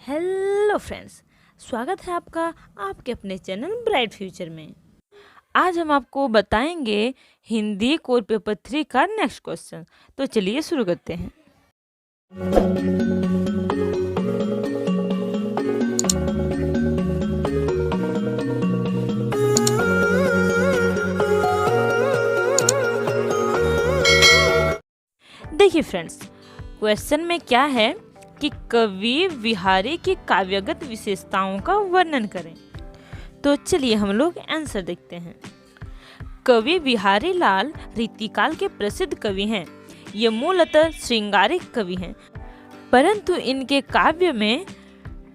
Hello friends, स्वागत है आपका आपके अपने चैनल ब्राइट फ्यूचर में। आज हम आपको बताएंगे हिंदी कोर पेपर 3 का नेक्स्ट क्वेश्चन। तो चलिए शुरू करते हैं। देखिए फ्रेंड्स, क्वेश्चन में क्या है कि कवि बिहारी की काव्यगत विशेषताओं का वर्णन करें। तो चलिए हम लोग आंसर देखते हैं। कवि बिहारी लाल रीतिकाल के प्रसिद्ध कवि हैं। ये मूलतः श्रृंगारिक कवि हैं, परंतु इनके काव्य में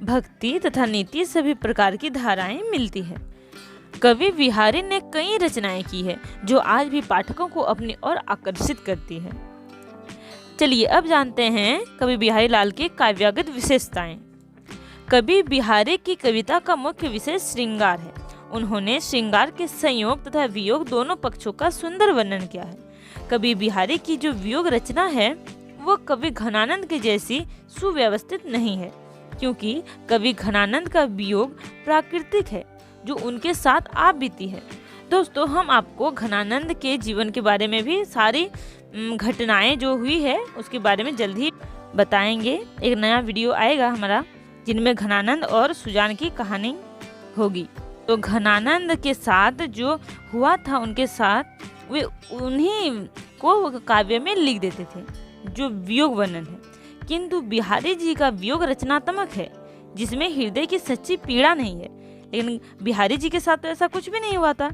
भक्ति तथा नीति सभी प्रकार की धाराएं मिलती है। कवि बिहारी ने कई रचनाएं की है जो आज भी पाठकों को अपनी ओर आकर्षित करती है। चलिए अब जानते हैं कवि बिहारी लाल की काव्यगत विशेषताएं। कवि बिहारी की कविता का मुख्य विषय श्रृंगार है। उन्होंने श्रृंगार के संयोग तथा वियोग दोनों पक्षों का सुंदर वर्णन किया है। कवि बिहारी की जो वियोग रचना है वो कवि घनानंद के जैसी सुव्यवस्थित नहीं है, क्योंकि कवि घनानंद का वियोग प्राकृतिक है जो उनके साथ आप बीती है। दोस्तों, हम आपको घनानंद के जीवन के बारे में भी सारी घटनाएं जो हुई है उसके बारे में जल्द ही बताएंगे। एक नया वीडियो आएगा हमारा जिनमें घनानंद और सुजान की कहानी होगी। तो घनानंद के साथ जो हुआ था उनके साथ वे उन्हीं को काव्य में लिख देते थे जो वियोग वर्णन है, किंतु बिहारी जी का वियोग रचनात्मक है जिसमें हृदय की सच्ची पीड़ा नहीं है। लेकिन बिहारी जी के साथ तो ऐसा कुछ भी नहीं हुआ था,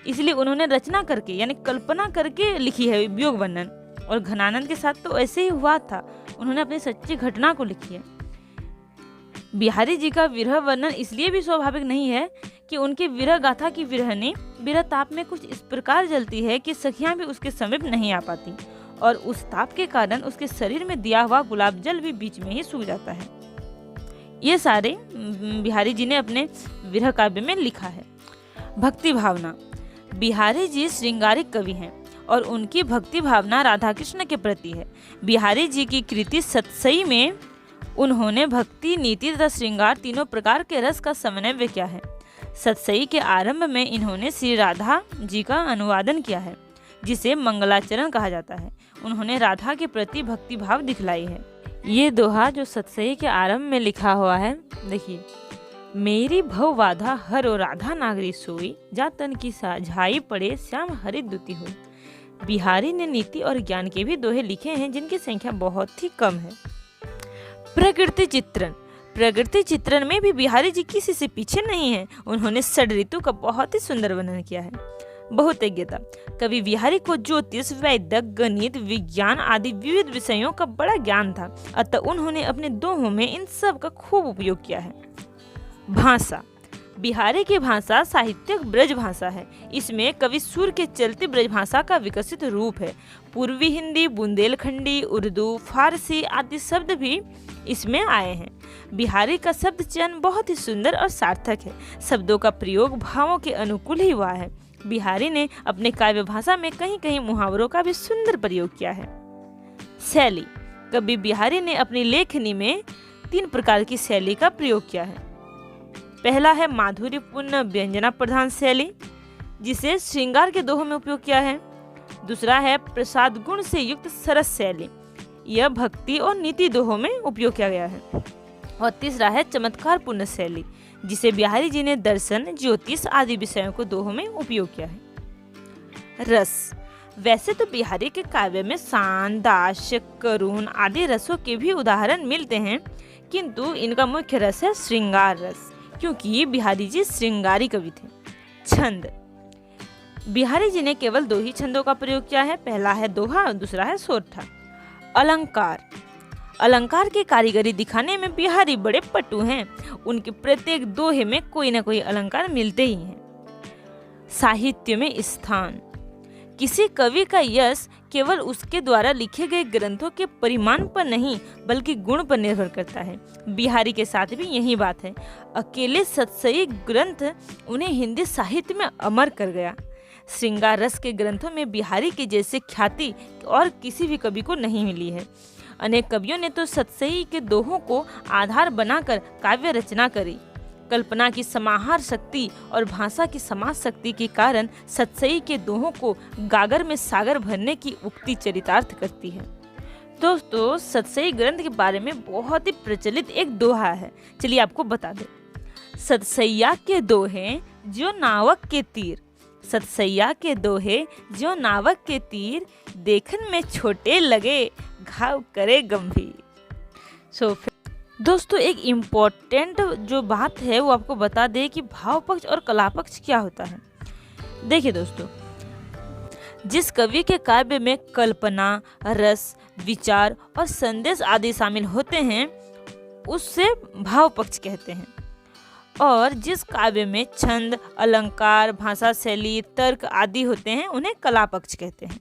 इसलिए उन्होंने रचना करके यानी कल्पना करके लिखी है वियोग वर्णन। और घनानंद के साथ तो ऐसे ही हुआ था, उन्होंने अपनी सच्ची घटना को लिखी है। बिहारी जी का विरह वर्णन इसलिए भी स्वाभाविक नहीं है कि उनके विरह गाथा की विरहनी विरह ताप में कुछ इस प्रकार जलती है कि सखियां भी उसके समीप नहीं आ पाती, और उस ताप के कारण उसके शरीर में दिया हुआ गुलाब जल भी बीच में ही सूख जाता है। ये सारे बिहारी जी ने अपने विरह काव्य में लिखा है। भक्ति भावना। बिहारी जी श्रृंगारिक कवि हैं और उनकी भक्ति भावना राधा कृष्ण के प्रति है। बिहारी जी की कृति सतसई में उन्होंने भक्ति, नीति तथा श्रृंगार तीनों प्रकार के रस का समन्वय किया है। सतसई के आरंभ में इन्होंने श्री राधा जी का अनुवादन किया है जिसे मंगलाचरण कहा जाता है। उन्होंने राधा के प्रति भक्ति भाव दिखलाई है। ये दोहा जो सतसई के आरंभ में लिखा हुआ है, देखिए, मेरी भव बाधा हरो राधा नागरी सोई, जा तन की साझाई पड़े श्याम हरि दुति हो। बिहारी ने नीति और ज्ञान के भी दोहे लिखे हैं जिनकी संख्या बहुत ही कम है। प्रकृति चित्रण। प्रकृति चित्रण में भी बिहारी जी किसी से पीछे नहीं है। उन्होंने षड ऋतु का बहुत ही सुंदर वर्णन किया है। बहुतज्ञता। कवि बिहारी को ज्योतिष, वैदिक, गणित, विज्ञान आदि विविध विषयों का बड़ा ज्ञान था, अतः उन्होंने अपने दोहों में इन सब का खूब उपयोग किया है। भाषा। बिहारी की भाषा साहित्यिक ब्रज भाषा है। इसमें कवि सुर के चलते ब्रज भाषा का विकसित रूप है। पूर्वी हिंदी, बुंदेलखंडी, उर्दू, फारसी आदि शब्द भी इसमें आए हैं। बिहारी का शब्द चयन बहुत ही सुंदर और सार्थक है। शब्दों का प्रयोग भावों के अनुकूल ही हुआ है। बिहारी ने अपने काव्य भाषा में कहीं कहीं मुहावरों का भी सुंदर प्रयोग किया है। शैली। कवि बिहारी ने अपनी लेखनी में 3 प्रकार की शैली का प्रयोग किया है। पहला है माधुर्यपूर्ण व्यंजना प्रधान शैली, जिसे श्रृंगार के दोहों में उपयोग किया है। दूसरा है प्रसाद गुण से युक्त सरस शैली, यह भक्ति और नीति दोहों में उपयोग किया गया है। और तीसरा है चमत्कार पूर्ण शैली, जिसे बिहारी जी ने दर्शन, ज्योतिष आदि विषयों को दोहों में उपयोग किया है। रस। वैसे तो बिहारी के काव्य में शांत, दास, करुण आदि रसों के भी उदाहरण मिलते हैं, किंतु इनका मुख्य रस है श्रृंगार रस, क्योंकि बिहारी जी श्रृंगारी कवि थे। छंद। बिहारी जी ने केवल 2 ही छंदों का प्रयोग किया है। पहला है दोहा और दूसरा है सोरठा। अलंकार। अलंकार की कारीगरी दिखाने में बिहारी बड़े पटु हैं। उनके प्रत्येक दोहे में कोई न कोई अलंकार मिलते ही हैं। साहित्य में स्थान। किसी कवि का यश केवल उसके द्वारा लिखे गए ग्रंथों के परिमाण पर नहीं बल्कि गुण पर निर्भर करता है। बिहारी के साथ भी यही बात है। अकेले सतसई ग्रंथ उन्हें हिंदी साहित्य में अमर कर गया। श्रृंगार रस के ग्रंथों में बिहारी के जैसे ख्याति और किसी भी कवि को नहीं मिली है। अनेक कवियों ने तो सतसई के दोहों को आधार बनाकर काव्य रचना करी। कल्पना की समाहार शक्ति और भाषा की समाज शक्ति के कारण सतसई के दोहों को गागर में सागर भरने की उक्ति चरितार्थ करती है। दोस्तों, सतसई ग्रंथ के बारे में बहुत ही प्रचलित एक दोहा है, चलिए आपको बता दें। सतसैया के दोहे जो नावक के तीर, सतसैया के दोहे जो नावक के तीर, देखन में छोटे लगे घाव करे गंभीर। दोस्तों, एक इम्पोर्टेंट जो बात है वो आपको बता दें कि भाव पक्ष और कला पक्ष क्या होता है। देखिए दोस्तों, जिस कवि के काव्य में कल्पना, रस, विचार और संदेश आदि शामिल होते हैं उससे भाव पक्ष कहते हैं, और जिस काव्य में छंद, अलंकार, भाषा शैली, तर्क आदि होते हैं उन्हें कला पक्ष कहते हैं।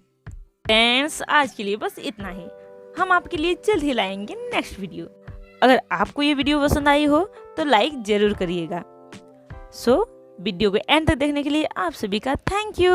फ्रेंड्स, आज के लिए बस इतना ही। हम आपके लिए जल्द ही लाएंगे नेक्स्ट वीडियो। अगर आपको ये वीडियो पसंद आई हो तो लाइक जरूर करिएगा। वीडियो को एंड तक देखने के लिए आप सभी का थैंक यू।